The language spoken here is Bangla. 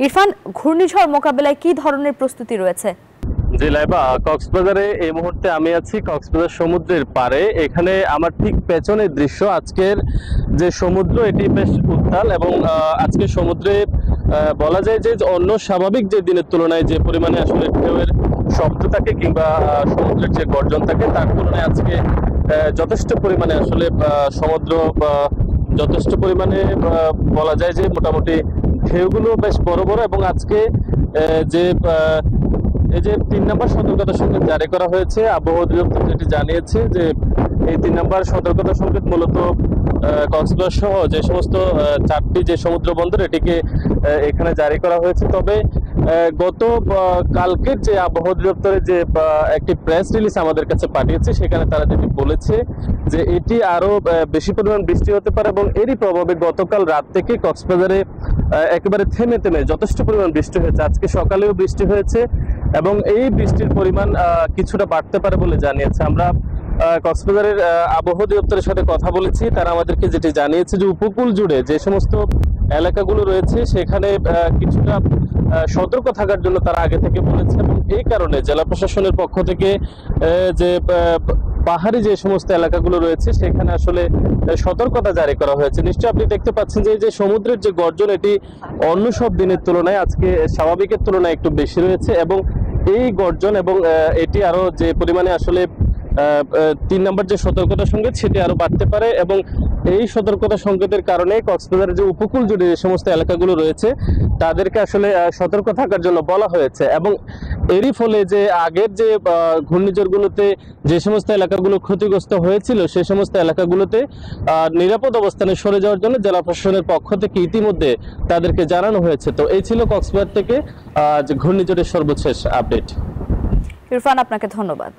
ইরফান, ঘূর্ণিঝড় মোকাবেলায় কি ধরনের প্রস্তুতি রয়েছে? জি লাইবা, কক্সবাজারে এই মুহূর্তে আমি আছি কক্সবাজার সমুদ্রের পাড়ে। এখানে আমার ঠিক পেছনের দৃশ্য। আজকের যে সমুদ্র এটি বেশ উত্তাল এবং আজকে সমুদ্রে বলা যায় যে অন্য স্বাভাবিক যে দিনের তুলনায় যে পরিমাণে আসলে ঢেউয়ের শব্দ থাকে কিংবা সমুদ্রের যে গর্জন থাকে তার তুলনায় আজকে যথেষ্ট পরিমাণে আসলে সমুদ্র যথেষ্ট পরিমাণে বলা যায় যে মোটামুটি ঢেউগুলো বেশ বড় বড়। এবং আজকে যে এই যে ৩ নম্বর সতর্কতা সংকেত জারি করা হয়েছে, আবহাওয়া অধিদপ্তর যেটি জানিয়েছে যে এই ৩ নম্বর সতর্কতা সংকেত মূলত কক্সবাজার সহ যে সমস্ত ৪টি যে সমুদ্র বন্দর এটিকে এখানে জারি করা হয়েছে। তবে গত কালকের যে আবহাওয়া অধিদপ্তরের যে একটি প্রেস রিলিজ আমাদের কাছে পাঠিয়েছে, সেখানে তারা যেটি বলেছে যে এটি আরো বেশি পরিমাণ বৃষ্টি হতে পারে এবং এরই প্রভাবে গতকাল রাত থেকে কক্সবাজারে একেবারে থেমে থেমে যথেষ্ট পরিমাণ বৃষ্টি হয়েছে। আজকে সকালেও বৃষ্টি হয়েছে এবং এই বৃষ্টির পরিমাণ কিছুটা বাড়তে পারে বলে জানিয়েছে। আমরা কক্সবাজারের আবহাওয়া অধিদপ্তরের সাথে কথা বলেছি, তারা আমাদেরকে যেটি জানিয়েছে যে উপকূল জুড়ে যে সমস্ত এলাকাগুলো রয়েছে সেখানে কিছুটা সতর্ক থাকার জন্য তারা আগে থেকে বলেছে এবং এই কারণে জেলা প্রশাসনের পক্ষ থেকে যে পাহাড়ি যে সমস্ত এলাকাগুলো রয়েছে সেখানে আসলে সতর্কতা জারি করা হয়েছে। নিশ্চয়ই আপনি দেখতে পাচ্ছেন যে এই যে সমুদ্রের যে গর্জন এটি অন্য সব দিনের তুলনায় আজকে স্বাভাবিকের তুলনায় একটু বেশি রয়েছে এবং এই গর্জন এবং এটি আরো যে পরিমাণে আসলে ৩ নম্বর যে সতর্কতা সংকেত সেটি আরো বাড়তে পারে এবং এই সতর্কতা সংকেতের কারণে কক্সবাজারের যে উপকূল জুড়ে যে সমস্ত এলাকাগুলো রয়েছে তাদেরকে আসলে সতর্ক থাকার জন্য বলা হয়েছে। এবং এরই ফলে যে আগের যে ঘূর্ণিঝড়গুলোতে যে সমস্ত এলাকাগুলো ক্ষতিগ্রস্ত হয়েছিল সেই সমস্ত এলাকাগুলোতে নিরাপদ অবস্থানে সরে যাওয়ার জন্য জেলা প্রশাসনের পক্ষ থেকে ইতিমধ্যে তাদেরকে জানানো হয়েছে। তো এই ছিল কক্সবাজার থেকে ঘূর্ণিঝড়ের সর্বশেষ আপডেট। ইরফান, আপনাকে ধন্যবাদ।